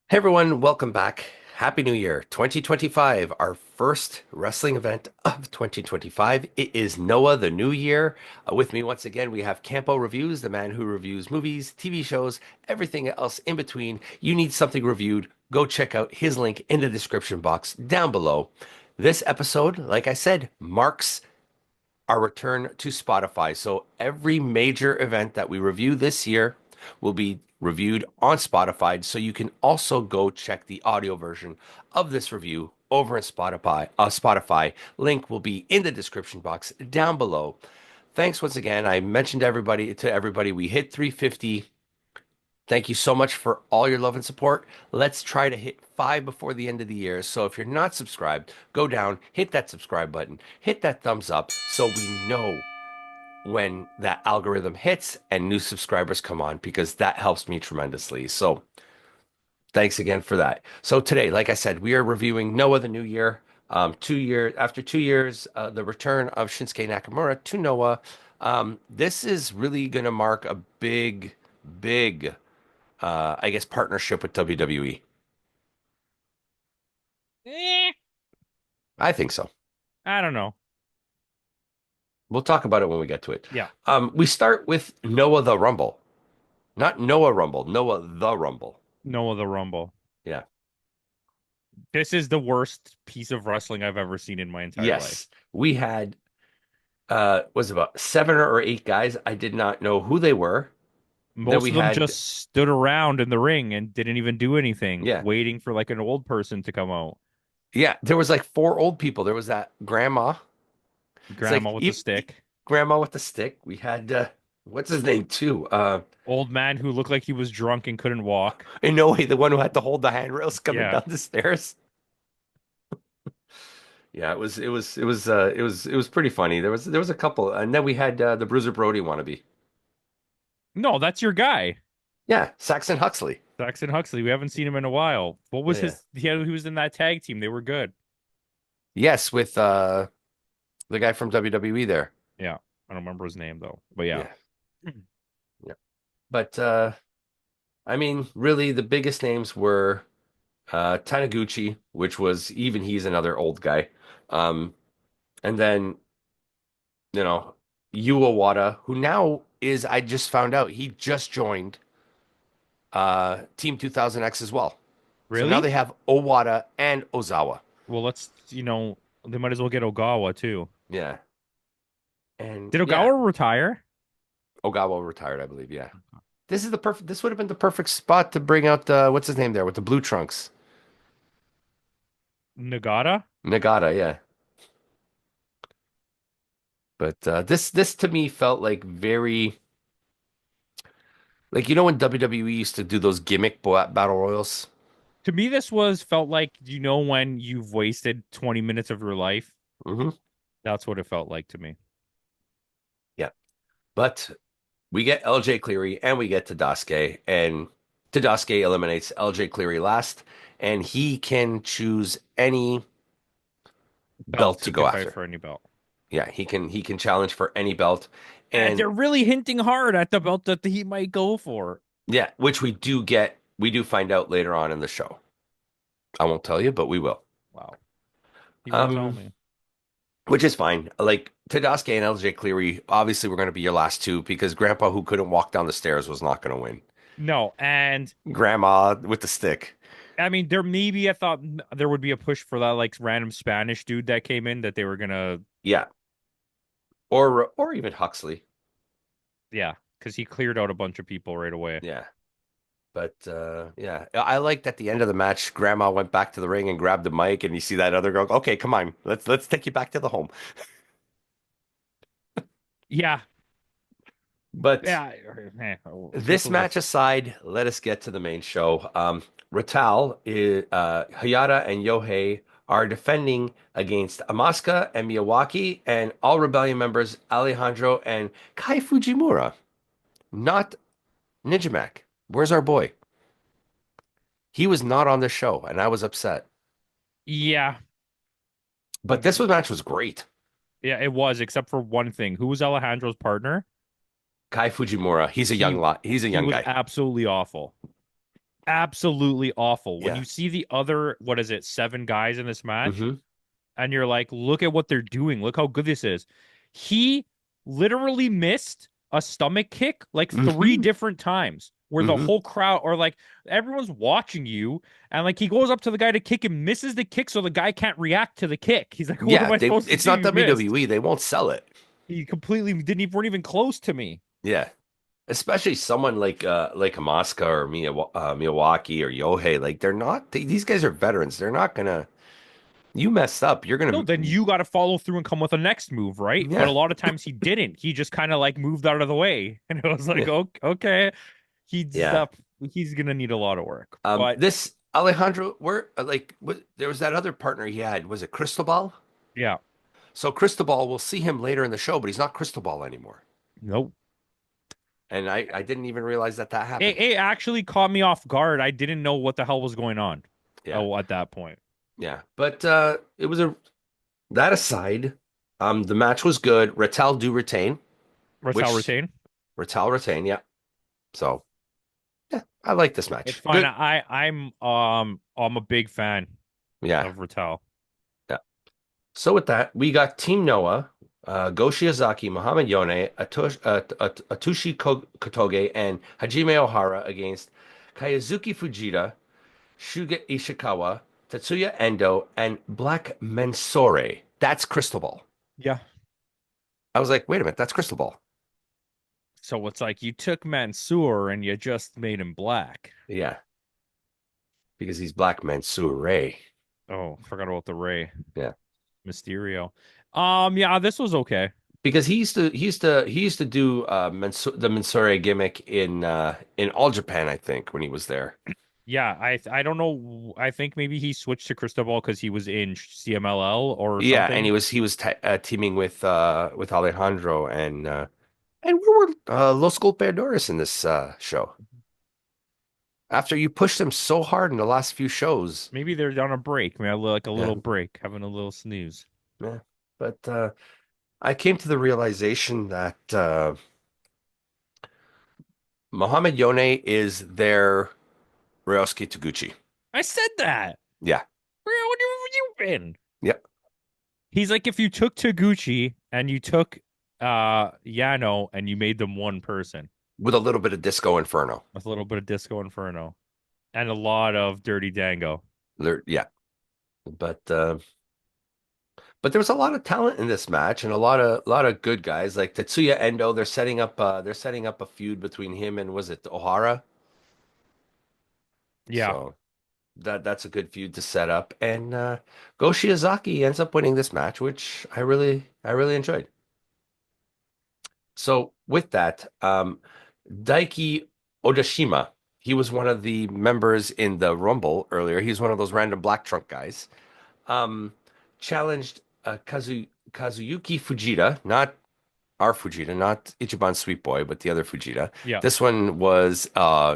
Hey everyone, welcome back. Happy New Year 2025, our first wrestling event of 2025. It is Noah the New Year. With me once again, we have Campo.Reviews, the man who reviews movies, TV shows, everything else in between. You need something reviewed, go check out his link in the description box down below. This episode, like I said, marks our return to Spotify. So every major event that we review this year will be reviewed on Spotify. So you can also go check the audio version of this review over in Spotify. Spotify link will be in the description box down below. Thanks once again. I mentioned everybody we hit 350. Thank you so much for all your love and support. Let's try to hit 5 before the end of the year. So if you're not subscribed, go down, hit that subscribe button, hit that thumbs up so we know when that algorithm hits and new subscribers come on because that helps me tremendously. So thanks again for that. So today, like I said, we are reviewing Noah the New Year. 2 years after 2 years, the return of Shinsuke Nakamura to Noah. This is really going to mark a big I guess, partnership with WWE. Eh, I think so. I don't know. We'll talk about it when we get to it. Yeah, We start with Noah the Rumble, not Noah Rumble, Noah the Rumble. Noah the Rumble. Yeah. This is the worst piece of wrestling I've ever seen in my entire life. Yes. We had was about 7 or 8 guys. I did not know who they were. Then Most we of them had just stood around in the ring and didn't even do anything, yeah. waiting for like an old person to come out. Yeah, there was like 4 old people. There was that grandma. It's Grandma like with the stick. grandma with the stick. We had what's his name too? Old man who looked like he was drunk and couldn't walk. in no way the one who had to hold the handrails coming Yeah. down the stairs. Yeah, it was pretty funny. There was a couple, and then we had the Bruiser Brody wannabe. No, that's your guy. Yeah, Saxon Huxley. Saxon Huxley. We haven't seen him in a while. What Yeah, was yeah. he was in that tag team. They were good. Yes, with the guy from WWE there. Yeah. I don't remember his name though. But yeah. Yeah, yeah. But I mean, really, the biggest names were Taniguchi, which was even he's another old guy. Um, and then Yu Owada, who now is I just found out he just joined Team 2000X as well. So now they Really? have Owada and Ozawa. Well, they might as well get Ogawa too. Yeah. And Did yeah, Ogawa retire? Ogawa retired, I believe. Yeah. This would have been the perfect spot to bring out what's his name there with the blue trunks? Nagata? Nagata, yeah. But this to me felt like very like when WWE used to do those gimmick battle royals. To me, this was felt like, when you've wasted 20 minutes of your life? Hmm. That's what it felt like to me. Yeah. But we get LJ Cleary and we get Tadasuke, and Tadasuke eliminates LJ Cleary last, and he can choose any belt Belt. to He go can fight after. for any belt. Yeah, he can challenge for any belt. And And they're really hinting hard at the belt that he might go for. yeah, which we do find out later on in the show. I won't tell you, but we will. Wow. He won't tell Um, me. which is fine. Like Tadasuke and LJ Cleary, obviously were going to be your last two because Grandpa who couldn't walk down the stairs was not going to win. No, and Grandma with the stick. I mean, I thought there would be a push for that like random Spanish dude that came in that they were gonna, Yeah. Or even Huxley. yeah, because he cleared out a bunch of people right away. Yeah. But yeah, I liked at the end of the match, Grandma went back to the ring and grabbed the mic, and you see that other girl. Okay, come on, let's take you back to the home. Yeah, But yeah. This this was a match aside, let us get to the main show. Ratal, Hayata, and Yohei are defending against Asuka and Miyawaki, and all Rebellion members Alejandro and Kai Fujimura. Not Ninja Mac. Where's our boy? He was not on the show, and I was upset. yeah. But match was great. Yeah, it was, except for one thing. Who was Alejandro's partner? Kai Fujimura. He's a He young lot. He's a he young was guy. absolutely awful. absolutely awful. When Yeah. you see the other, what is it, seven guys in this match, Hmm. and you're like, look at what they're doing. Look how good this is. He literally missed a stomach kick like three Hmm. different times where the Hmm. whole crowd or like everyone's watching you and like he goes up to the guy to kick and misses the kick so the guy can't react to the kick. He's like, what am Yeah, I supposed to it's do? not You missed. WWE. They won't sell it. He completely didn't even weren't even close to me. Yeah. Especially someone like Amaska or Miyawaki or Yohei. Like these guys are veterans. They're not gonna you messed up. You're No, gonna then you got to follow through and come with the next move, right? But a yeah. lot of times he didn't. He just kind of like moved out of the way, and it was like, Yeah. okay, he's Yeah. up. He's gonna need a lot of work. But This Alejandro, where there was that other partner he had. Was it Cristobal? yeah, So Cristobal, we'll see him later in the show, but he's not Cristobal anymore. nope. And I didn't even realize that happened. It actually caught me off guard. I didn't know what the hell was going on. Yeah. Oh, at that point, Yeah. But it was a that aside, the match was good. Rattel do retain, Ratel which retain. Rattel retain, yeah. So yeah, I like this It's match. fine. Good. I'm a big fan Yeah. of Ratel. Yeah. So with that, we got Team Noah, Go Shiozaki, Muhammad Yone, Kotoge, and Hajime Ohara against Kayazuki Fujita, Shuga Ishikawa, Tetsuya Endo, and Black Mensore. That's Crystal Ball. Yeah. I was like, wait a minute, that's Crystal Ball. So it's like you took Mansoor and you just made him black. Yeah, because he's Black Mensure. Oh, forgot about the Ray Yeah, Mysterio. Yeah, this was okay. because he used to do the Mensure gimmick in All Japan, I think, when he was there. Yeah, I don't know. I think maybe he switched to Cristobal because he was in CMLL or Yeah, and something. he was teaming with Alejandro and where were Los Golpeadores in this show? After you pushed them so hard in the last few shows, Maybe they're on a break. Maybe like a yeah, little break, having a little snooze. yeah. But I came to the realization that Mohamed Yone is their Ryosuke Taguchi. I said that. Yeah, Where have you been? yep. He's like if you took Taguchi and you took Yano and you made them one person With a little bit of Disco Inferno. with a little bit of Disco Inferno and a lot of Dirty Dango. Yeah, but but there was a lot of talent in this match and a lot of good guys like Tetsuya Endo. They're setting up a feud between him and was it Ohara? Yeah. So that's a good feud to set up. And Go Shiozaki ends up winning this match, which I really enjoyed. So with that, Daiki Odashima, he was one of the members in the Rumble earlier. He's one of those random black trunk guys. Um, challenged Kazuyuki Fujita, not our Fujita, not Ichiban Sweet Boy, but the other Fujita. Yeah. This one was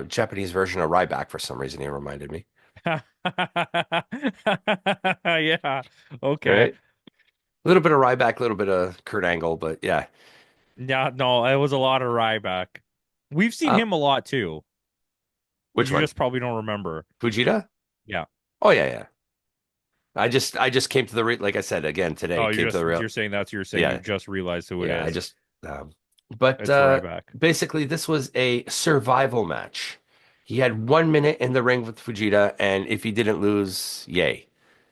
Japanese version of Ryback for some reason. He reminded me. Yeah. All Okay. right. A little bit of Ryback, a little bit of Kurt Angle, but yeah. Yeah, no, it was a lot of Ryback. We've seen Uh, him a lot too. which You one? just probably don't remember. Fujita? Yeah. Oh yeah, yeah. I just came to the like I said again today, Oh, came to the real you're saying that's you're saying you yeah, just realized who it yeah, I is. just but It's Ryback. basically this was a survival match. He had 1 minute in the ring with Fujita, and if he didn't lose, yay.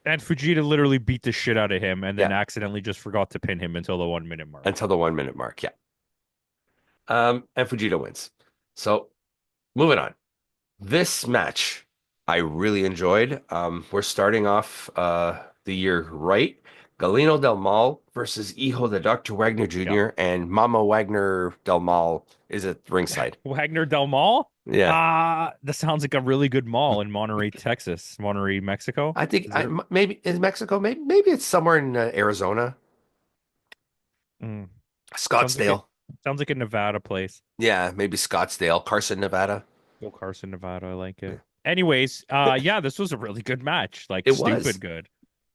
And Fujita literally beat the shit out of him and then Yeah, accidentally just forgot to pin him until the 1 minute mark. until the 1 minute mark. Yeah. And Fujita wins. So moving on. This match I really enjoyed. We're starting off the year right. Galeno Del Mal versus Hijo de Dr. Wagner Yeah. Jr. and Mama Wagner Del Mal is at ringside. Wagner Del Mall? Yeah. That sounds like a really good mall in Monterey, Texas. Monterey, Mexico. I think Is there? maybe in Mexico, maybe it's somewhere in Arizona, Mm. Sounds like it. Scottsdale. Sounds like a Nevada place. Yeah, maybe Scottsdale, Carson, Nevada. Go Carson, Nevada. I like Yeah. it. Anyways, yeah, this was a really good match. Like It stupid was good.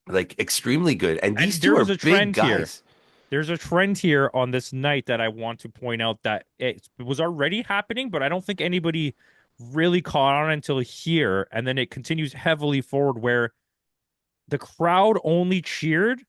like extremely good. And these And two are there's a big trend here. guys. There's a trend here on this night that I want to point out that it was already happening, but I don't think anybody really caught on until here, and then it continues heavily forward where the crowd only cheered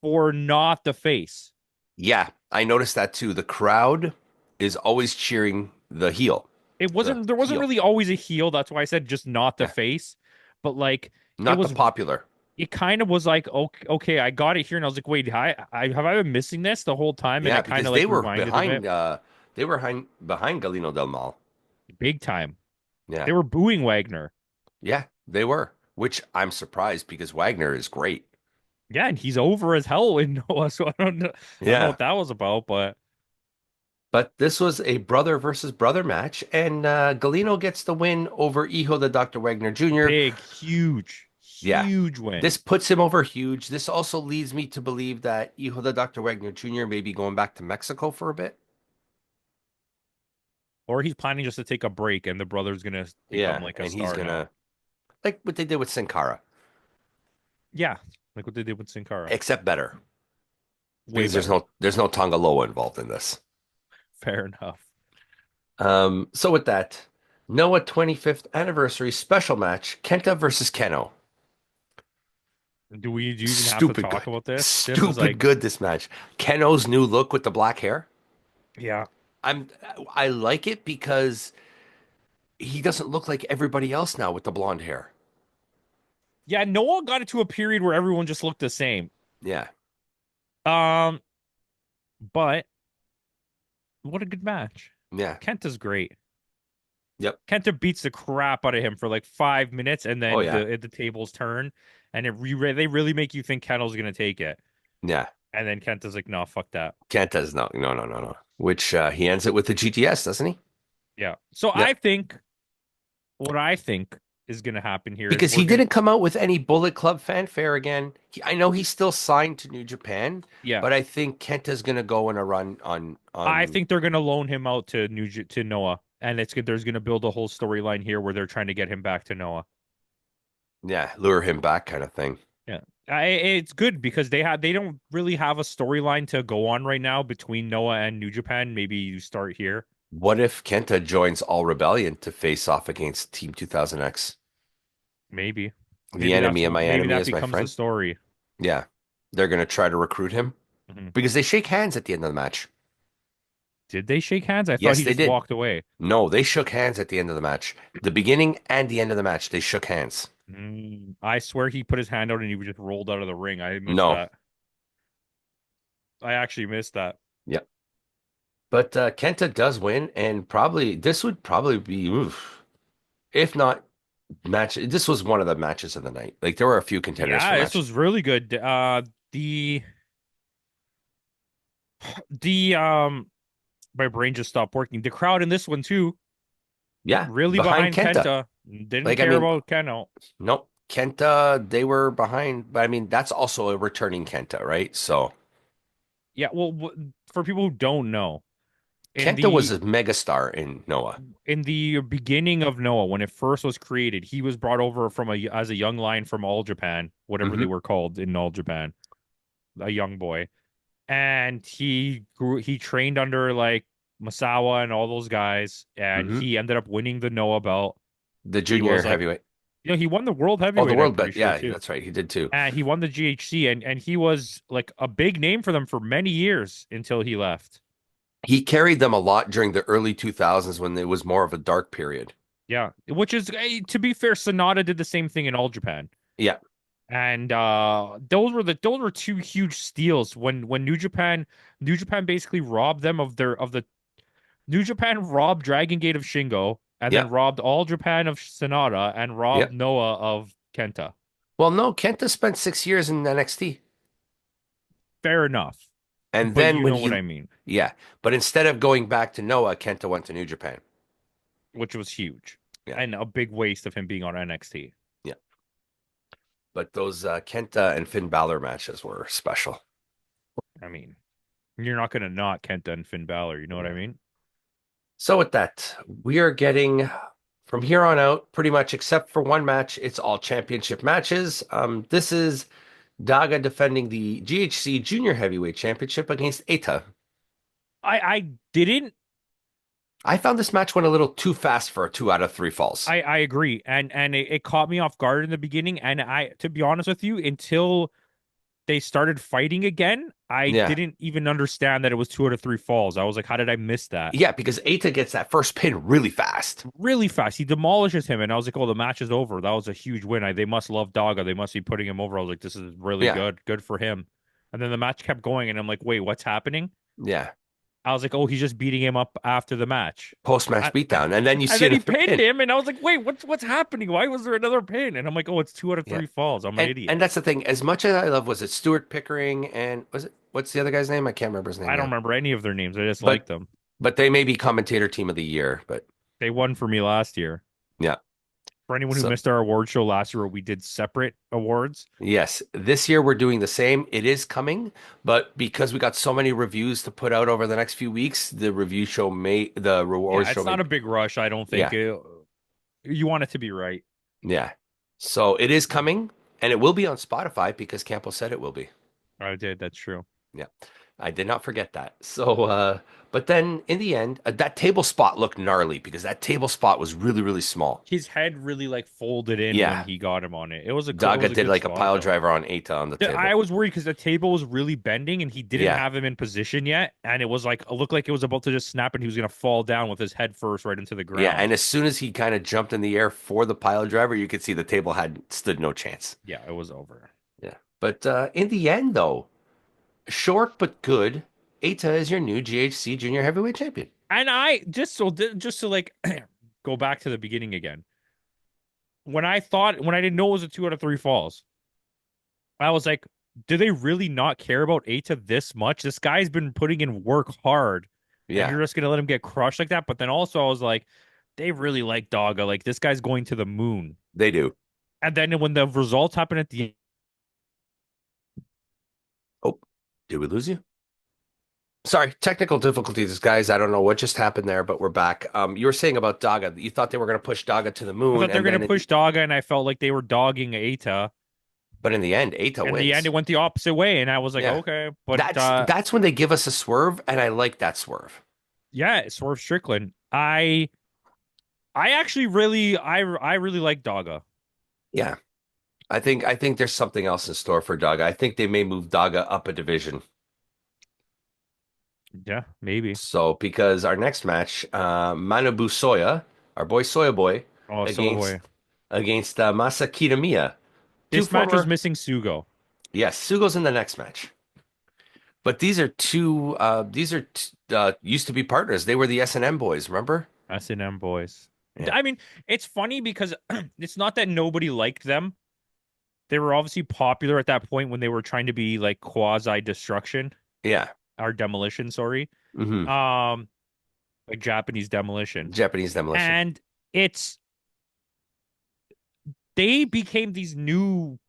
for not the face. Yeah, I noticed that too. The crowd is always cheering the heel. It The wasn't there wasn't heel. really always a heel. That's why I said just not the Yeah. face. But like it Not the was popular. it kind of was like okay, okay, I got it here and I was like, wait, I have I been missing this the whole time? And Yeah, it kind because of they like were reminded of it behind they were behind Galino Del Mal. big time. Yeah. They were booing Wagner. Yeah, they were. Which I'm surprised because Wagner is great. Yeah, and he's over as hell in Noah, so I don't know Yeah. what that was about, but But this was a brother versus brother match, and Galino gets the win over Hijo de Dr. Wagner Jr. big, huge, Yeah. huge win. This puts him over huge. This also leads me to believe that Hijo de Dr. Wagner Jr. may be going back to Mexico for a bit. Or he's planning just to take a break and the brother's gonna become Yeah, like a and he's star now. gonna like what they did with Sin Cara, Yeah, like what they did with Sin Cara. except better Way because better. there's no Tonga Loa involved in this. Fair enough. So with that, Noah 25th anniversary special match, Kenta versus Keno. Do you even have to Stupid talk good. about this? This was Stupid like, good this match. Keno's new look with the black hair. yeah. I'm I like it because he doesn't look like everybody else now with the blonde hair. Yeah, Noah got into a period where everyone just looked the same. Yeah. Um, but what a good match. Yeah. Kenta's great. Yep. Kenta beats the crap out of him for like 5 minutes, and Oh then yeah. the tables turn, and they really make you think Keno's gonna take it, Yeah. and then Kenta's like, no, fuck that. Kenta's no. Which he ends it with the GTS, doesn't he? Yeah. So I Yep. think what I think is gonna happen here is Because he didn't come out with any Bullet Club fanfare again. I know he's still signed to New Japan, yeah, but I think Kenta's gonna go on a run I on think they're gonna loan him out to to Noah, and there's gonna build a whole storyline here where they're trying to get him back to Noah. yeah, lure him back kind of thing. Yeah. It's good because they don't really have a storyline to go on right now between Noah and New Japan. Maybe you start here. What if Kenta joins All Rebellion to face off against Team 2000X? Maybe. The enemy of my Maybe enemy that is my becomes the friend. story. Yeah. They're gonna try to recruit him Mhm. because they shake hands at the end of the match. Did they shake hands? I thought Yes, he they just did. walked away. No, they shook hands at the end of the match. The beginning and the end of the match, they shook hands. I swear he put his hand out and he just rolled out of the ring. I missed No. that. I actually missed that. Yep. But Kenta does win, and probably this would probably be, oof, if not match. This was one of the matches of the night. Like there were a few contenders for Yeah, this match. was really good. The my brain just stopped working. The crowd in this one too, Yeah, really behind behind Kenta. Kenta. Didn't Like I care mean, about Keno. nope. Kenta, they were behind, but I mean that's also a returning Kenta, right? So Yeah, well, for people who don't know, in Kenta was the a megastar in Noah. beginning of Noah, when it first was created, he was brought over from as a young lion from All Japan, whatever they Hmm. were called in All Japan, a young boy, and he trained under like Masawa and all those guys, and Hmm. he ended up winning the Noah belt. The He junior was like, heavyweight. he won the world Oh, the heavyweight, I'm world pretty bet. sure Yeah, too. that's right. He did too. And he won the GHC, and he was like a big name for them for many years until he left. He carried them a lot during the early 2000s when it was more of a dark period. Yeah, which is to be fair, Sonata did the same thing in All Japan. Yeah. And those were two huge steals when New Japan basically robbed them of the New Japan robbed Dragon Gate of Shingo and then Yeah. robbed All Japan of Sonata and Yeah. robbed Noah of Kenta. Well, no, Kenta spent 6 years in NXT. Fair enough, And but then you when know what he, I mean, yeah. But instead of going back to Noah, Kenta went to New Japan. which was huge Yeah. and a big waste of him being on NXT. Yeah. But those Kenta and Finn Balor matches were special. I mean, you're not gonna not Kenta and Finn Balor, you know what I Yeah. mean? So with that, we are getting from here on out, pretty much except for one match, it's all championship matches. This is Daga defending the GHC Junior Heavyweight Championship against Eita. I didn't I found this match went a little too fast for a 2 out of 3 falls. I agree, and it caught me off guard in the beginning, and to be honest with you, until they started fighting again, I Yeah. didn't even understand that it was 2 out of 3 falls. I was like, how did I miss that? Yeah, because Eita gets that first pin really fast. Really fast. He demolishes him, and I was like, oh, the match is over. That was a huge win. They must love Daga. They must be putting him over. I was like, this is really Yeah. good. Good for him. And then the match kept going, and I'm like, wait, what's happening? Yeah. I was like, oh, he's just beating him up after the match. Post-match I, beatdown. And then you and see then he another pinned pin. him, and I was like, wait, what's happening? Why was there another pin? And I'm like, oh, it's two out of Yeah. three falls. I'm an And idiot. that's the thing. As much as I love, was it Stuart Pickering and was it what's the other guy's name? I can't remember his name I don't now. remember any of their names. I just But like them. they may be commentator team of the year. But They won for me last year. yeah. For anyone who So missed our award show last year, where we did separate awards, yes, this year we're doing the same. It is coming, but because we got so many reviews to put out over the next few weeks, the reward yeah, show it's may not a big rush. I don't think yeah, you want it to be right. yeah. So it is coming, and it will be on Spotify because Campo said it will be. I did. That's true. Yeah. I did not forget that. So, but then in the end, that table spot looked gnarly because that table spot was really, really small. His head really like folded in when Yeah. he got him on it. It Daga was a did good like a spot pile though. driver on Eita on the Yeah, I table. was worried because the table was really bending and he didn't Yeah. have him in position yet, and it was like it looked like it was about to just snap and he was gonna fall down with his head first right into the Yeah. ground. And as soon as he kind of jumped in the air for the pile driver, you could see the table had stood no chance. Yeah, it was over. Yeah. But in the end, though, short but good, Eita is your new GHC Junior Heavyweight Champion. And I just to like go back to the beginning again. When I didn't know it was a 2 out of 3 falls, I was like, do they really not care about Eita this much? This guy's been putting in work hard, and Yeah, you're just gonna let him get crushed like that. But then also I was like, they really like Daga. Like this guy's going to the moon. they do. And then when the results happen at the Oh, did we lose you? Sorry, technical difficulties, guys. I don't know what just happened there, but we're back. You were saying about Daga. You thought they were going to push Daga to the I moon, thought they're and gonna then, push Daga, and I felt like they were dogging Eita. but in the end, Eita In the end, wins. it went the opposite way, and I was like, Yeah, okay, but that's when they give us a swerve, and I like that swerve. yeah, Swerve Strickland. I actually really I really like Daga. Yeah, I think there's something else in store for Daga. I think they may move Daga up a division. Yeah, maybe. So because our next match, Manabu Soya, our boy Soya Boy, Oh, so against boy. Masa Kitamiya, two This match was former. missing Sugo. Yes, Sugo's in the next match. But these are used to be partners. They were the S&M boys, remember? S&M boys. Yeah. I mean, it's funny because it's not that nobody liked them. They were obviously popular at that point when they were trying to be like quasi destruction Yeah. or demolition, sorry. Hmm. Um, like Japanese demolition. Japanese demolition. And it's they became these new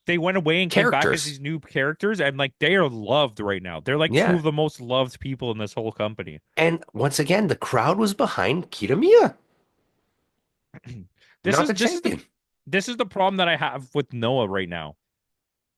they went away and came back as Characters. these new characters and like they are loved right now. They're like two Yeah. of the most loved people in this whole company. And once again, the crowd was behind Kitamiya, This not is the this is the champion. this is the problem that I have with Noah right now.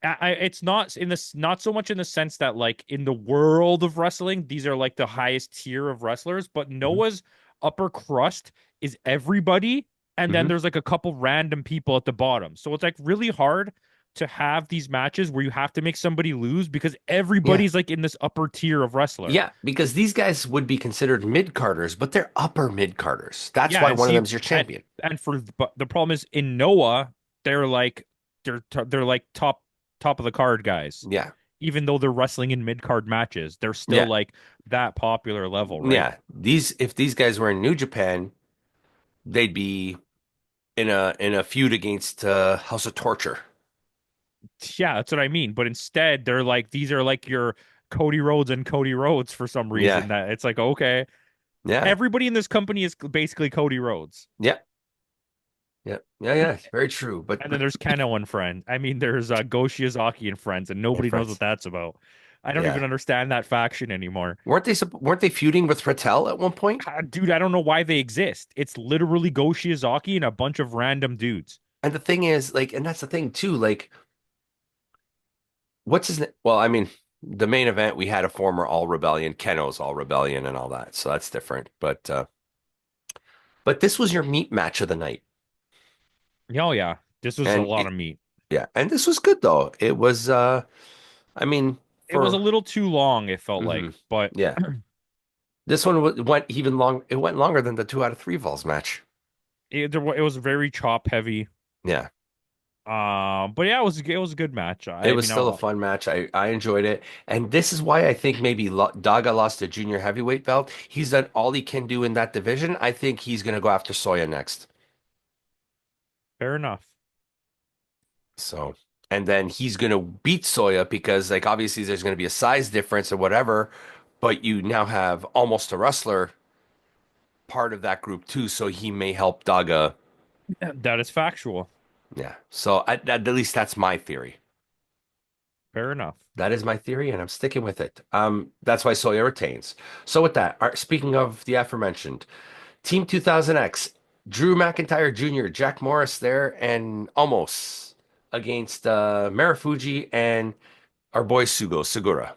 It's not in this not so much in the sense that like in the world of wrestling these are like the highest tier of wrestlers, but Hmm. Noah's upper crust is everybody, and then Hmm. there's like a couple random people at the bottom. So it's like really hard to have these matches where you have to make somebody lose because Yeah. everybody's like in this upper tier of wrestler. Yeah, because these guys would be considered mid-carders, but they're upper mid-carders. That's Yeah, why and one of see, them's your champion. and for but the problem is in Noah they're like they're like top of the card guys. Yeah. Even though they're wrestling in mid card matches, they're still Yeah. like that popular level, right? Yeah. If these guys were in New Japan, they'd be in a feud against House of Torture. Yeah, that's what I mean. But instead, they're like these are like your Cody Rhodes and Cody Rhodes for some Yeah. reason. That it's like okay, Yeah. everybody in this company is basically Cody Rhodes. Yeah. Yeah. Yeah. Yeah. Very true. And then there's Keno and friends. I mean, there's Go Shiozaki and friends, and And nobody knows what friends. that's about. I don't even Yeah. understand that faction anymore. Weren't they feuding with Rattel at one point? Dude, I don't know why they exist. It's literally Go Shiozaki and a bunch of random dudes. And the thing is, like, and that's the thing too, like, what's his name? Well, I mean. The main event, we had a former All Rebellion, Keno's All Rebellion and all that. So that's different. But this was your meat match of the night. Oh yeah, this was a And lot it, of meat. yeah, and this was good though. It was I mean, It was a for little too long, it felt like, mhm, but yeah. This one went even long. It went longer than the 2 out of 3 Vols match. it was very chop heavy. Yeah, But yeah, it was a good match. it I was mean, still a fun match. I enjoyed it, and this is why I think maybe Daga lost the junior heavyweight belt. He's done all he can do in that division. I think he's gonna go after Soya next. fair enough. So, and then he's gonna beat Soya because like obviously there's gonna be a size difference or whatever, but you now have almost a wrestler part of that group too, so he may help Daga. That is factual. Yeah. So at least that's my theory. Fair enough. That is my theory, and I'm sticking with it. That's why Sawyer retains. So with that, speaking of the aforementioned, Team 2000X, Drew McIntyre Jr., Jack Morris there, and almost against Marufuji and our boy Segura.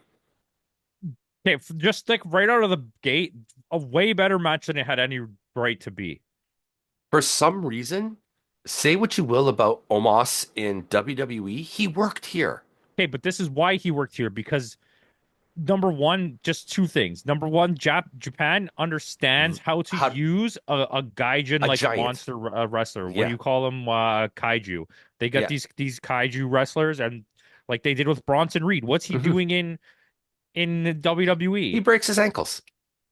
Okay, just like right out of the gate, a way better match than it had any right to be. For some reason, say what you will about Omos in WWE, he worked here. Okay, but this is why he worked here because number one, just two things. Number one, Japan understands Mhm. how to How use a gaijin a like giant. monster wrestler. What do Yeah. you call them? Kaiju. They got Yeah. these kaiju wrestlers, and like they did with Bronson Reed. What's he hmm doing in He WWE? breaks his ankles.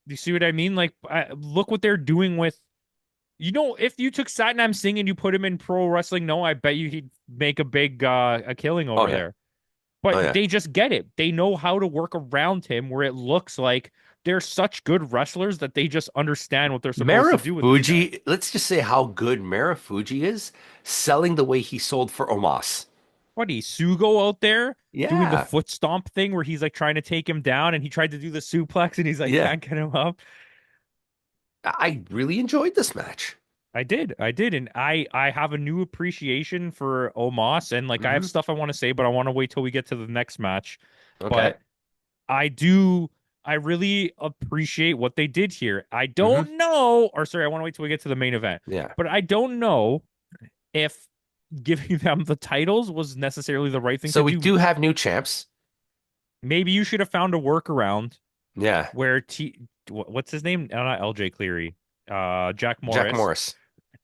You see what I mean? Like, look what they're doing with. If you took Satnam Singh and you put him in pro wrestling, no, I bet you he'd make a big a killing Oh over yeah. there. Oh But yeah. they just get it. They know how to work around him where it looks like they're such good wrestlers that they just understand what they're supposed to do with this guy. Fuji, let's just say how good Fuji is selling the way he sold for Omos. What Sugo out there doing the Yeah. foot stomp thing where he's like trying to take him down and he tried to do the suplex and he's like Yeah. can't get him up. I really enjoyed this match. I did, and I have a new appreciation for Omos, and like I have hmm stuff I want to say, but I want to wait till we get to the next match. Okay. But I do. I really appreciate what they did here. I hmm don't know, or sorry, I want to wait till we get to the main event. Yeah. But I don't know if giving them the titles was necessarily the right thing So to we do. do have new champs. Maybe you should have found a workaround Yeah. where what's his name? Not LJ Cleary. Jack Jack Morris Morris.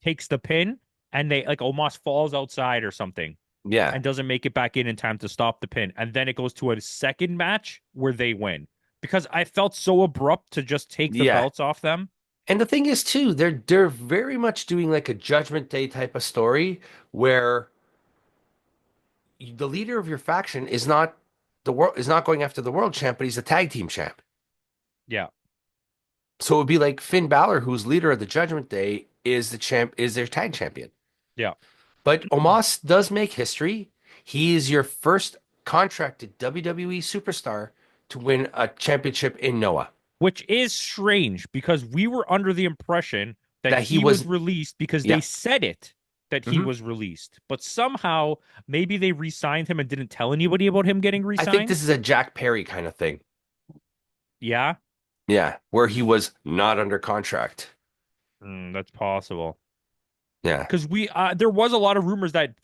takes the pin and they like almost falls outside or something Yeah. and doesn't make it back in time to stop the pin. And then it goes to a second match where they win. Because I felt so abrupt to just take the Yeah. belts off them. And the thing is too, they're very much doing like a Judgment Day type of story where the leader of your faction is not going after the world champ, but he's a tag team champ. Yeah. So it would be like Finn Balor, who's leader of the Judgment Day, is their tag champion. Yeah. But Omos does make history. He is your first contracted WWE superstar to win a championship in Noah. Which is strange because we were under the impression that That he he was was, released because they yeah. said it that he hmm was released. But somehow maybe they re-signed him and didn't tell anybody about him getting I think re-signed. this is a Jack Perry kind of thing. Yeah. Yeah, where he was not under contract. That's possible. Yeah, Because there was a lot of rumors that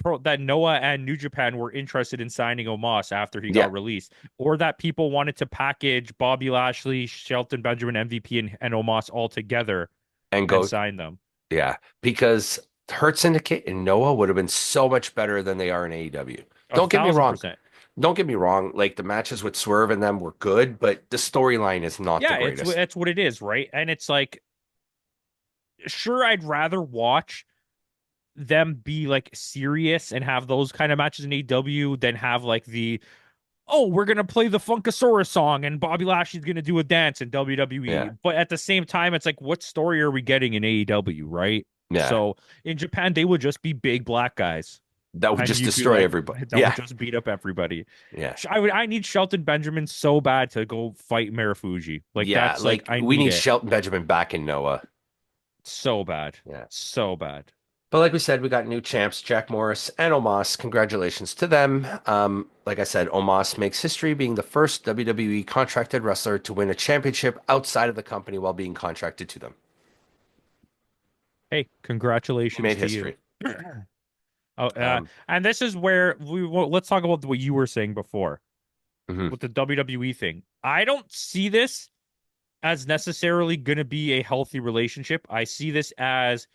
Noah and New Japan were interested in signing Omos after he yeah, got released, or that people wanted to package Bobby Lashley, Shelton Benjamin, MVP, and Omos all together and and go, sign them. yeah, because Hurt Syndicate and Noah would have been so much better than they are in AEW. A Don't get me thousand wrong. percent. Don't get me wrong. Like the matches with Swerve and them were good, but the storyline is not the Yeah, greatest. it's what it is, right? And it's like, sure, I'd rather watch them be like serious and have those kind of matches in AEW than have like we're gonna play the Funkasaurus song and Bobby Lashley's gonna do a dance in WWE. Yeah, But at the same time, it's like, what story are we getting in AEW, right? yeah, So in Japan, they would just be big black guys, that would and just you'd be destroy like, everybody. that would Yeah, just beat up everybody. yeah, I need Shelton Benjamin so bad to go fight Marufuji. Like yeah. that's like Like I we need need it Shelton Benjamin back in Noah. so bad, Yeah. so bad. But like we said, we got new champs, Jack Morris and Omos. Congratulations to them. Like I said, Omos makes history being the first WWE contracted wrestler to win a championship outside of the company while being contracted to them. Hey, He congratulations made to you. history. Oh, Um, and this is where let's talk about what you were saying before mhm. with the WWE thing. I don't see this as necessarily going to be a healthy relationship. I see this as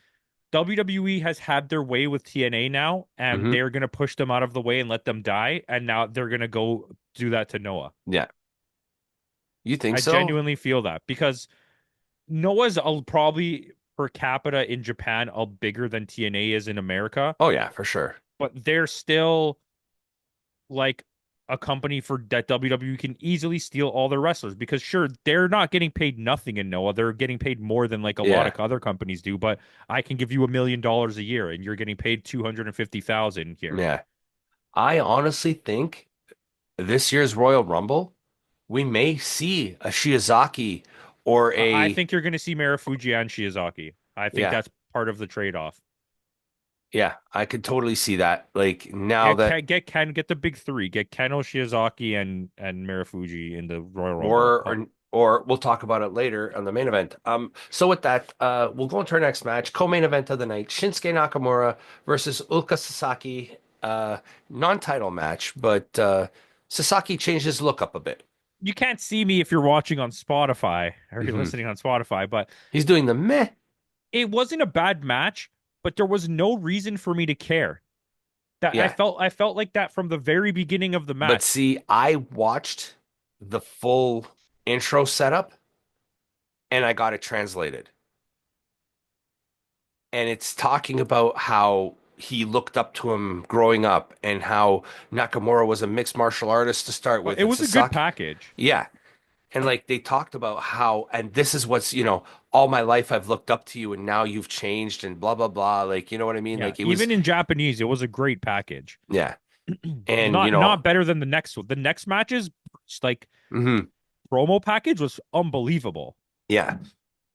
WWE has had their way with TNA now, and Hmm. they're going to push them out of the way and let them die. And now they're going to go do that to Noah. Yeah. You think I so? genuinely feel that because Noah's probably per capita in Japan bigger than TNA is in America, Oh yeah, for sure. but they're still like a company for that WWE can easily steal all their wrestlers because sure they're not getting paid nothing in Noah, they're getting paid more than like a lot Yeah. of other companies do, but I can give you $1 million a year and you're getting paid 250,000 here. Yeah. I honestly think this year's Royal Rumble, we may see a Shiozaki or I a think you're going to see Marufuji and Shiozaki. I think yeah, that's part of the trade-off. yeah, I could totally see that. Like now Get that Ken, get the big three, get Keno, Shiozaki, and Marufuji in the Royal Rumble. or we'll talk about it later on the main event. So with that, we'll go into our next match, co-main event of the night, Shinsuke Nakamura versus Ulka Sasaki. Non-title match, but Sasaki changed his look up a bit. You can't see me if you're watching on Spotify or you're Hmm. listening on Spotify, but He's doing the meh. it wasn't a bad match, but there was no reason for me to care. That Yeah. I felt like that from the very beginning of the But match. see, I watched the full intro setup and I got it translated. And it's talking about how he looked up to him growing up and how Nakamura was a mixed martial artist to start with It and was a good Sasaki. package. Yeah. And like they talked about how, and this is what's, all my life I've looked up to you and now you've changed and blah, blah, blah. Like, you know what I mean? Yeah, Like it was, even in Japanese, it was a great package. yeah. And, Not better than the next one. The next matches, like mhm, promo package, was unbelievable. yeah.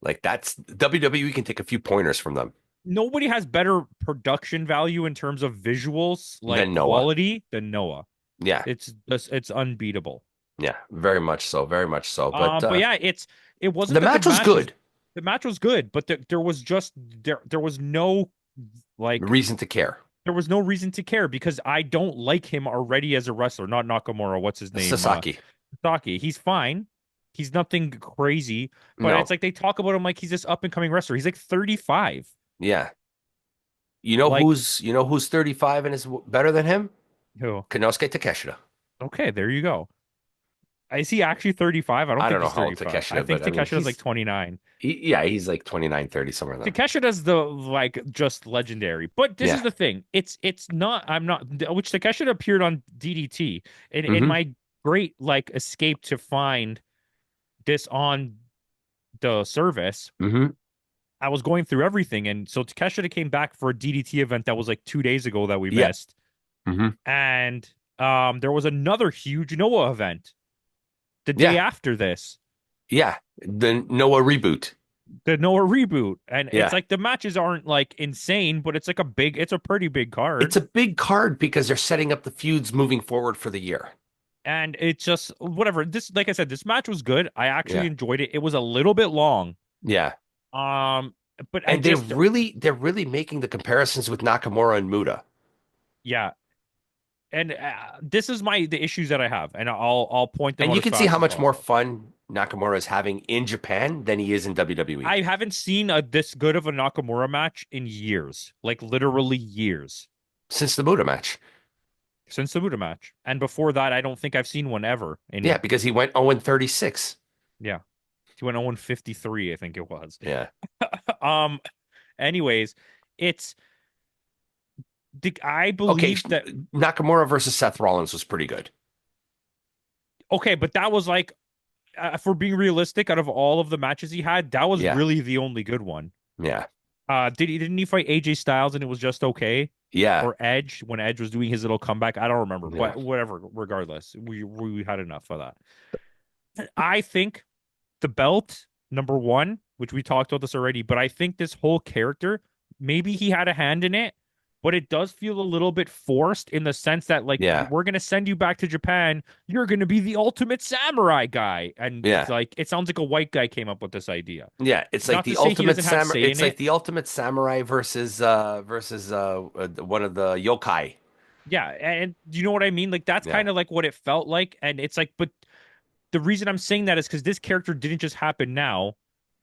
Like that's WWE can take a few pointers from them. Nobody has better production value in terms of visuals, like Then Noah. quality, than Noah. Yeah. It's unbeatable. Yeah. Very much so. Very much so. But But yeah, it the wasn't that match was good. the match was good, but there was just there was no like Reason to care. there was no reason to care because I don't like him already as a wrestler. Not Nakamura. What's his name? Sasaki. Saki. He's fine. He's nothing crazy, but it's No. like they talk about him like he's this up and coming wrestler. He's like 35. Yeah. Like, You know who's 35 and is better than him? who? Konosuke Takeshita. Okay, there you go. Is he actually 35? I don't I don't think know he's how old 35. I Takeshita, think but I mean Takeshida's like 29. yeah, he's like 29, 30, somewhere in there. Takeshida's the like just legendary. But this is Yeah. the thing. It's not I'm not which Takeshita appeared on DDT in Hmm. my great like escape to find this on the service. Hmm. I was going through everything and so Takeshita came back for a DDT event that was like 2 days ago that we Yeah. missed. Hmm. And there was another huge Noah event the day Yeah. after this. Yeah. The Noah reboot. The Noah reboot. And it's Yeah. like the matches aren't like insane, but it's a pretty big It's card. a big card because they're setting up the feuds moving forward for the year. And it's just whatever. This, like I said, this match was good. I actually Yeah. enjoyed it. It was a little bit long. Yeah. Um, but I And just they're really making the comparisons with Nakamura and Muta. yeah. And this is the issues that I have, and I'll point them And out you as can see how fast as much more possible. fun Nakamura is having in Japan than he is in WWE I haven't seen this good of a Nakamura match in years, like literally years since the Muta match. since the Buddha match. And before that, I don't think I've seen one ever. Yeah, In because he went 0-36. yeah, he went 0-53, I think it was. Yeah. Um, anyways, it's I Okay, believe that Nakamura versus Seth Rollins was pretty good. okay, but that was like for being realistic, out of all of the matches he had, that was Yeah. really the only good one. Yeah. Didn't he fight AJ Styles and it was just okay? Yeah. Or Edge when Edge was doing his little comeback? I don't remember, Yeah. but whatever. Regardless, we had enough of that. I think the belt number one, which we talked about this already, but I think this whole character maybe he had a hand in it, but it does feel a little bit forced in the sense that like Yeah. we're gonna send you back to Japan. You're gonna be the ultimate samurai guy, and Yeah. like it sounds like a white guy came up with this idea. Yeah, it's like Not to the say he ultimate doesn't have samurai. say It's in like it. the ultimate samurai versus one of the yokai. Yeah, and you know what I mean? Like that's Yeah, kind of like what it felt like, and it's like, but the reason I'm saying that is because this character didn't just happen now.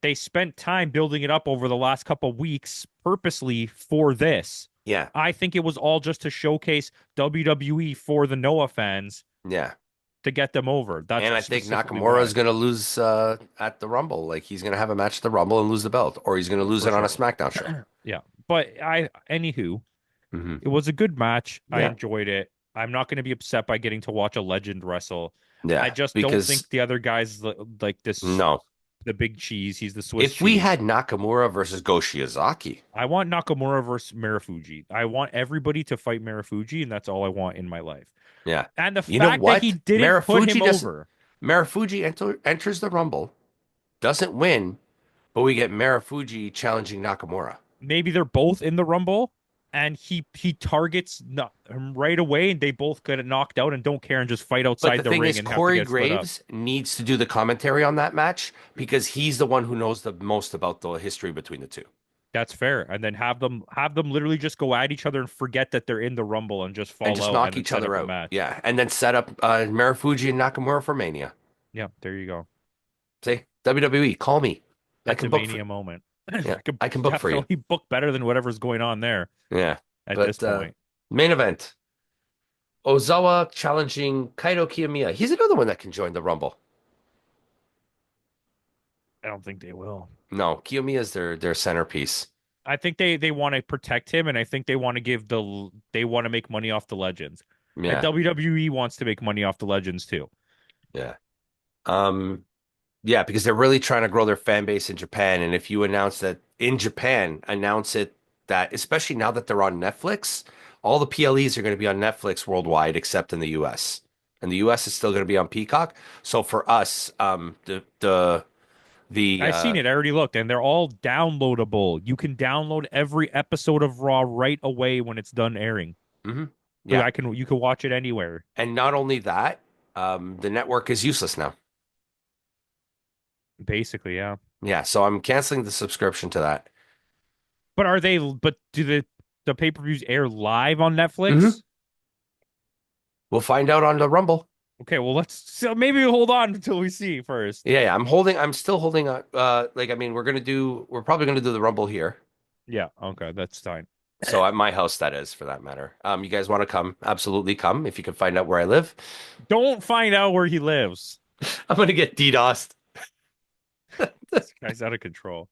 They spent time building it up over the last couple weeks purposely for this. yeah, I think it was all just to showcase WWE for the Noah fans yeah. to get them over. That's And I think specifically Nakamura is why, going to lose at the Rumble. Like he's going to have a match at the Rumble and lose the belt, or he's going to lose for it on a sure. SmackDown show. Yeah. But anywho, Hmm. it was a good match. I Yeah, enjoyed it. I'm not going to be upset by getting to watch a legend wrestle. I yeah. just don't think Because the other guys like this, no, the big cheese. He's the Swiss if we cheese. had Nakamura versus Go Shiozaki, I want Nakamura versus Marufuji. I want everybody to fight Marufuji, and that's all I want in my life. yeah. And the You know fact that he what? didn't put him over, Enters the Rumble, doesn't win, but we get Marufuji challenging Nakamura. maybe they're both in the Rumble, and he targets him right away, and they both get knocked out and don't care and just fight But outside the the thing ring is, and have to Corey get split up. Graves needs to do the commentary on that match because he's the one who knows the most about the history between the two. That's fair. And then have them literally just go at each other and forget that they're in the Rumble and just And fall just out knock and then each set other up a out. match. Yeah. And then set up Marufuji and Nakamura for Mania. Yeah, there you go. Say, WWE, call me. I That's a can book for mania moment. yeah, I could I can book for you. definitely book better than whatever's going on there Yeah. at this But point. main event. Ozawa challenging Kaito Kiyomiya. He's another one that can join the Rumble. I don't think they will. No, Kiyomiya is their centerpiece. I think they want to protect him, and I think they want to they want to make money off the legends. And Yeah. WWE wants to make money off the legends too. Yeah. Um Yeah, because they're really trying to grow their fan base in Japan. And if you announce that in Japan, announce it that, especially now that they're on Netflix, all the PLEs are going to be on Netflix worldwide except in the US. And the US is still going to be on Peacock. So for us, the I've seen it. I already looked, and they're all downloadable. You can download every episode of Raw right away when it's done airing. mhm, Like yeah. you can watch it anywhere. And not only that, the network is useless now. Basically, yeah. Yeah, so I'm canceling the subscription to that. But do the pay-per-views air live on Hmm. Netflix? We'll find out on the Rumble. Okay, well so maybe hold on until we see first. Yeah, yeah, I'm still holding on. Like, I mean, we're probably gonna do the Rumble here. Yeah, okay, that's fine. So at my house, that is, for that matter. You guys want to come? Absolutely come if you can find out where I live. Don't find out where he lives. I'm gonna get DDoSed. This guy's out of control.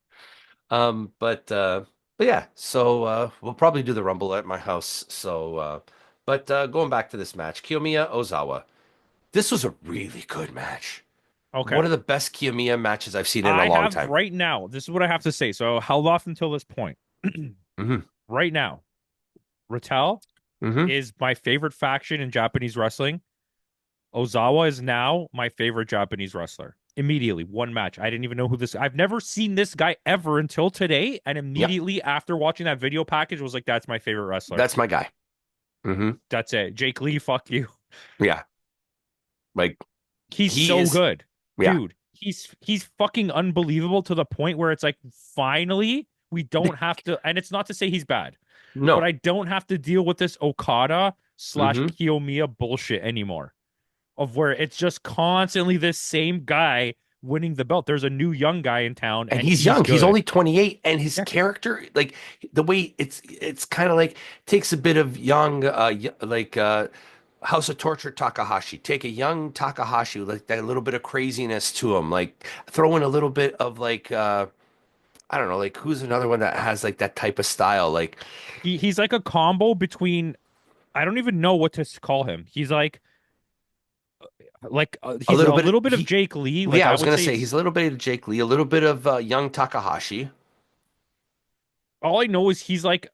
But yeah, so we'll probably do the Rumble at my house. But going back to this match, Kiyomiya Ozawa. This was a really good match. Okay. One of the best Kiyomiya matches I've seen in a I long have time. right now, this is what I have to say. So held off until this point. Hmm. Right now, Rattel Hmm. is my favorite faction in Japanese wrestling. Ozawa is now my favorite Japanese wrestler. Immediately, one match. I didn't even know who this. I've never seen this guy ever until today, and Yep, immediately after watching that video package, was like, "That's my favorite wrestler." that's my guy. Hmm. That's it. Jake Lee, fuck you. Yeah, like He's he so is. good, Yeah, dude. He's fucking unbelievable to the point where it's like, finally, we don't have to. And it's not to say he's bad, but no. I don't have to deal with this Okada slash Hmm. Kiyomiya bullshit anymore. Of where it's just constantly this same guy winning the belt. There's a new young guy in town, And and he's he's young. He's good. only 28, and his Yeah, character, like the way it's kind of like takes a bit of young, House of Torture Takahashi. Take a young Takahashi, like that little bit of craziness to him, like throw in a little bit of I don't know, like who's another one that has like that type of style, he's like a combo between. I don't even know what to call him. He's a he's little a bit. little bit of Jake Lee. Like Yeah, I I was would gonna say say he's a little bit of Jake Lee, a little bit of young Takahashi. all I know is he's like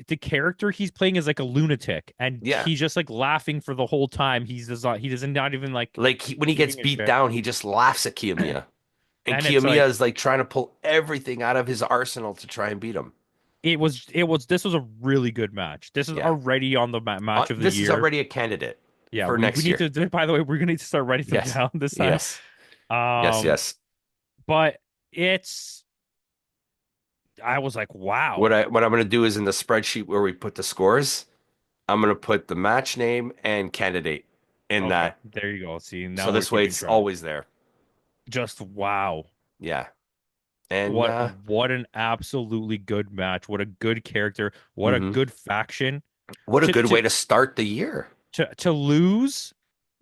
the character he's playing is like a lunatic, and Yeah, he's just like laughing for the whole time. He doesn't not even like like when he gets giving a beat shit. down, he just laughs at Kiyomiya. And And it's Kiyomiya like is like trying to pull everything out of his arsenal to try and beat him. this was a really good match. This is Yeah. already on the match of the This is year. already a candidate Yeah, for we next need year. to, by the way, we're gonna need to start writing them Yes. down this time. Yes. Yes, Um, yes. but it's I was like, wow. What I'm gonna do is in the spreadsheet where we put the scores, I'm gonna put the match name and candidate in Okay, that. there you go. See, So now we're this way keeping it's track. always there. Just wow. Yeah. And What an absolutely good match. What a good character. What a mhm. good faction. What a To good to way to start the year. to lose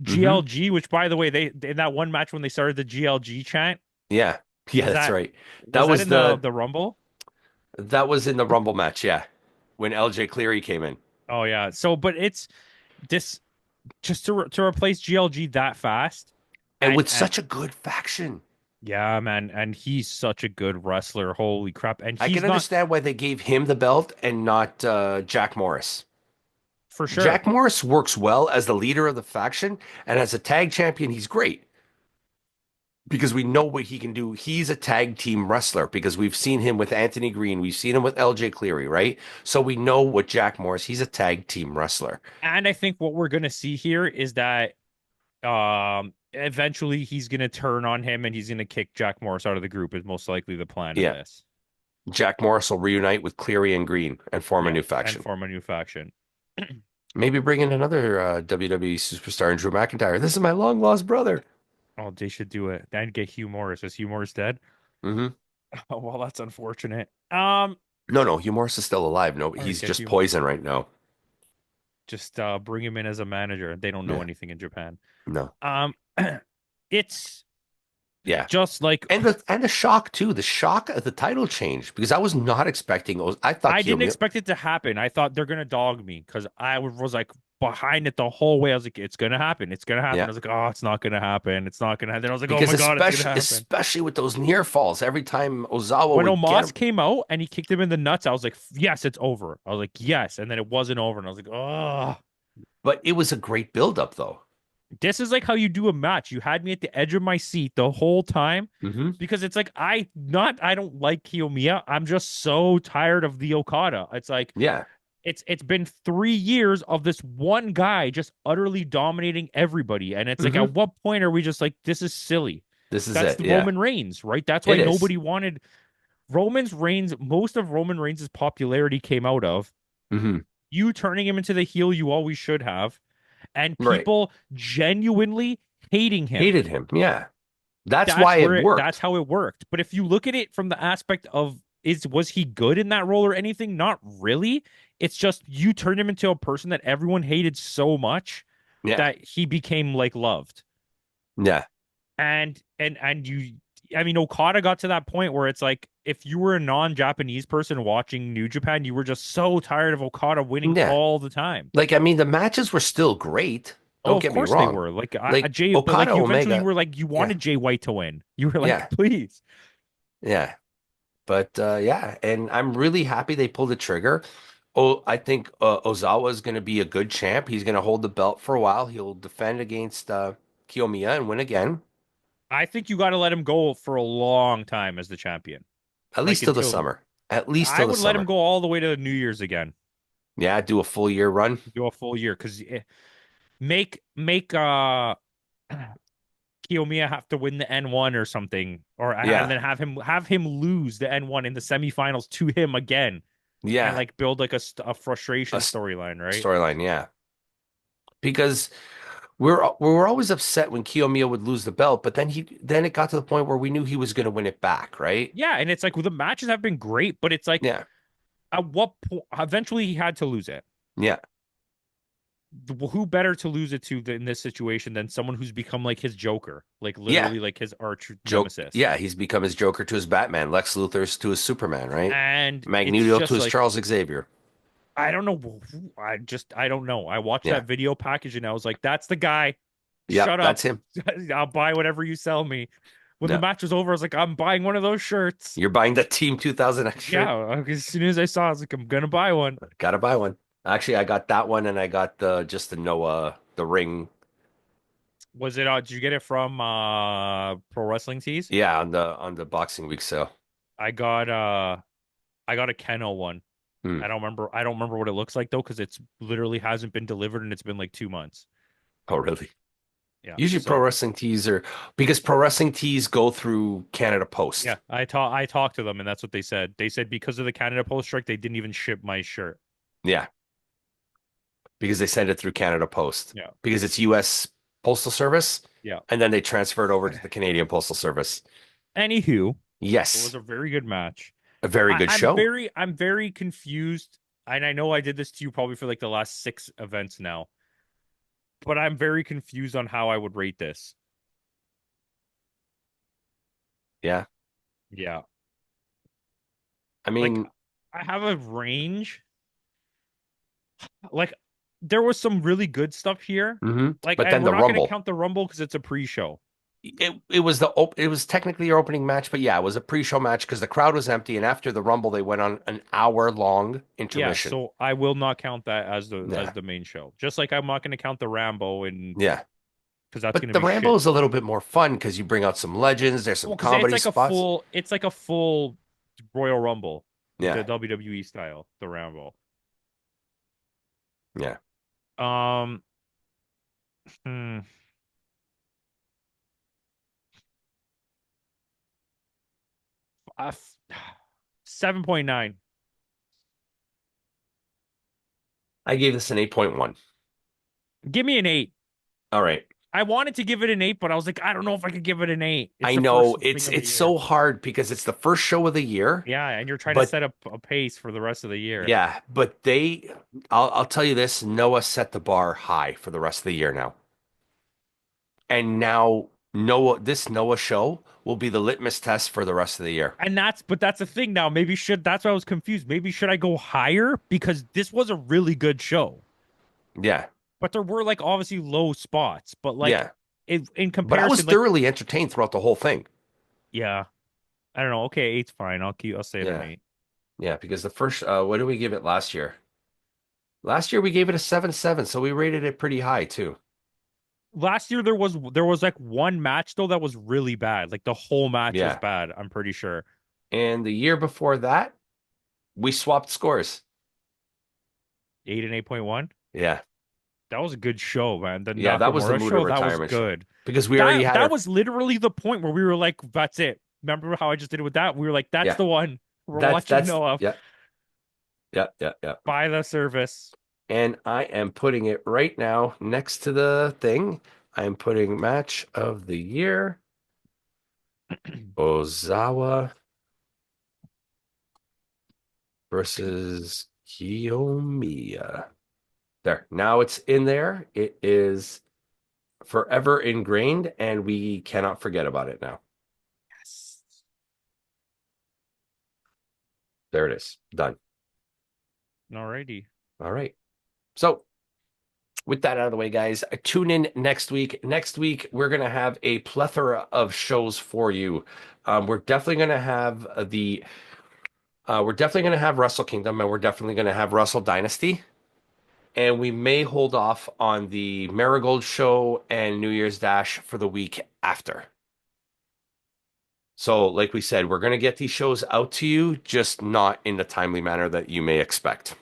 Hmm. GLG, which by the way, they in that one match when they started the GLG chant, Yeah. Yeah, was that's that right. That was that was in the the the Rumble? that was in the Rumble match, yeah. When LJ Cleary came in. Oh yeah. So but it's this just to replace GLG that fast And with and such a good faction. yeah, man, and he's such a good wrestler. Holy crap. And I he's can not understand why they gave him the belt and not Jack Morris. for sure. Jack Morris works well as the leader of the faction, and as a tag champion, he's great because we know what he can do. He's a tag team wrestler because we've seen him with Anthony Green, we've seen him with LJ Cleary, right? So we know what Jack Morris, he's a tag team wrestler. And I think what we're gonna see here is that eventually he's gonna turn on him and he's gonna kick Jack Morris out of the group is most likely the plan in Yeah. this. Jack Morris will reunite with Cleary and Green and form a Yeah, new and faction. form a new faction. Maybe bring in another WWE superstar in Drew McIntyre. This is my long lost brother. Oh, they should do it. And get Hugh Morris. Is Hugh Morris dead? Hmm. Oh, well, that's unfortunate. No, no, Hugh Morris is still alive. No, Or he's get just Hugh Morris. poison right now. Just bring him in as a manager. They don't know Yeah, anything in Japan. no, Um, it's yeah. just like And the shock too, the shock of the title change because I was not expecting. I thought I didn't Kiyomiya, expect it to happen. I thought they're gonna dog me because I was like behind it the whole way. I was like, it's gonna happen. It's gonna happen. yeah, I was like, oh, it's not gonna happen. It's not gonna happen. Then I was like, oh because my God, it's gonna happen. especially with those near falls, every time Ozawa When would get Omos him, came out and he kicked him in the nuts, I was like, yes, it's over. I was like, yes. And then it wasn't over. And I was like, oh, but it was a great buildup though. this is like how you do a match. You had me at the edge of my seat the whole time Hmm. because it's like I don't like Kiyomiya. I'm just so tired of the Okada. It's like Yeah. it's been 3 years of this one guy just utterly dominating everybody. And it's like at Hmm. what point are we just like, this is silly? This is That's it. the Yeah, Roman Reigns, right? That's why it is. nobody wanted Roman's Reigns, most of Roman Reigns' popularity came out of Hmm. you turning him into the heel you always should have, and Right. people genuinely hating him. Hated him. Yeah. That's why it That's worked. how it worked. But if you look at it from the aspect of was he good in that role or anything? Not really. It's just you turned him into a person that everyone hated so much Yeah. that he became like loved. Yeah. And you I mean Okada got to that point where it's like if you were a non-Japanese person watching New Japan, you were just so tired of Okada winning Yeah. all the time. Like, I mean, the matches were still great. Oh, Don't of get me course they wrong. were. Like Like Jay, but like Okada you eventually you Omega. were like you Yeah. wanted Jay White to win. You were like, Yeah. please. Yeah. But yeah, and I'm really happy they pulled the trigger. Oh, I think Ozawa is going to be a good champ. He's going to hold the belt for a while. He'll defend against Kiyomiya and win again, I think you got to let him go for a long time as the champion. at Like least till the until summer. At least I till the would let him summer. go all the way to New Year's again. Yeah, do a full year run. Do a full year because make Kiyomiya have to win the N1 or something, or and Yeah. then have him lose the N1 in the semifinals to him again, and Yeah. like build like a A frustration storyline, right? storyline, yeah. Because we were always upset when Kiyomiya would lose the belt, but then it got to the point where we knew he was going to win it back, right? Yeah, and it's like well, the matches have been great, but it's like Yeah. at what point eventually he had to lose it. Yeah. Who better to lose it to in this situation than someone who's become like his Joker, like Yeah. literally like his arch Joke. nemesis. Yeah, he's become his Joker to his Batman, Lex Luthor's to his Superman, right? And it's Magneto to just his like Charles Xavier. I don't know. I don't know. I watched Yeah. that video package and I was like, that's the guy. Yep, Shut that's up. him. I'll buy whatever you sell me. When the No. match was over, I was like, I'm buying one of those shirts. You're buying the Team 2000 X shirt? Yeah, as soon as I saw, it, I was like, I'm gonna buy one. Gotta buy one. Actually, I got that one and I got the Noah the ring. Was it? Did you get it from Pro Wrestling Tees? Yeah, on the Boxing Week sale. I got I got a Keno one. Hmm. I don't remember what it looks like though, because it's literally hasn't been delivered and it's been like 2 months. Oh, really? Yeah. Usually pro So wrestling tees are because pro wrestling tees go through Canada yeah, Post. I talked to them and that's what they said. They said because of the Canada Post strike, they didn't even ship my shirt. Yeah, because they send it through Canada Post Yeah. because it's US Postal Service Yeah. and then they transfer it over to the Canadian Postal Service. Anywho, it was Yes, a very good match. a very I, good I'm show. very I'm very confused, and I know I did this to you probably for like the last 6 events now, but I'm very confused on how I would rate this. Yeah. Yeah. I Like mean, I have a range. Like there was some really good stuff here. Like, but and then we're the not going to Rumble. count the Rumble because it's a pre-show. It was technically your opening match, but yeah, it was a pre-show match because the crowd was empty, and after the Rumble, they went on an hour-long Yeah, intermission. so I will not count that as the Yeah, main show. Just like I'm not going to count the Rambo and yeah. because that's going But to the be Rambo shit. is a little bit more fun because you bring out some legends. There's some Well, because comedy spots. it's like a full Royal Rumble, the Yeah, WWE style, the Rambo. yeah. Um, hmm, I f- 7.9. I gave this an 8.1. Give me an 8. All right. I wanted to give it an 8, but I was like, I don't know if I could give it an 8. It's I the first know thing of the it's year. so hard because it's the first show of the year, Yeah, and you're trying to but set up a pace for the rest of the year. yeah, but I'll tell you this, Noah set the bar high for the rest of the year now. And now this Noah show will be the litmus test for the rest of the year. And that's the thing now. That's why I was confused. Maybe should I go higher? Because this was a really good show. Yeah, But there were like obviously low spots. But like yeah. in But I was comparison, like, thoroughly entertained throughout the whole thing. yeah, I don't know. Okay, eight's fine. I'll stay at an Yeah, 8. yeah. Because the first, what did we give it last year? Last year we gave it a 7.7, so we rated it pretty high too. Last year there was like one match though that was really bad. Like the whole match was Yeah. bad, I'm pretty sure. And the year before that, we swapped scores. 8 and 8.1. Yeah. That was a good show, man. The Yeah, that was the Nakamura Muda show, that was retirement show good. because we already That had that our was literally the point where we were like, that's it. Remember how I just did it with that? We were like, that's yeah. the one. We're watching That's Noah yeah, yeah, yeah, yeah. buy the service. And I am putting it right now next to the thing. I'm putting match of the year, Ozawa versus Kiyomiya. There. Now it's in there. It is forever ingrained, and we cannot forget about it now. Yes. There it is. Done. Alrighty. All right. So with that out of the way, guys, tune in next week. Next week, we're going to have a plethora of shows for you. We're definitely going to have we're definitely going to have Wrestle Kingdom, and we're definitely going to have Wrestle Dynasty. And we may hold off on the Marigold Show and New Year's Dash for the week after. So, like we said, we're going to get these shows out to you, just not in the timely manner that you may expect.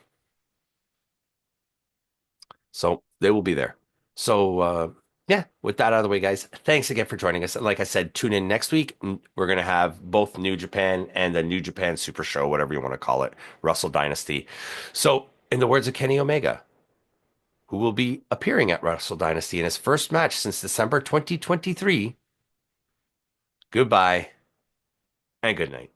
So they will be there. So yeah, with that out of the way, guys, thanks again for joining us. Like I said, tune in next week. We're gonna have both New Japan and the New Japan Super Show, whatever you want to call it, Russell Dynasty. So, in the words of Kenny Omega, who will be appearing at Russell Dynasty in his first match since December 2023, goodbye and good night.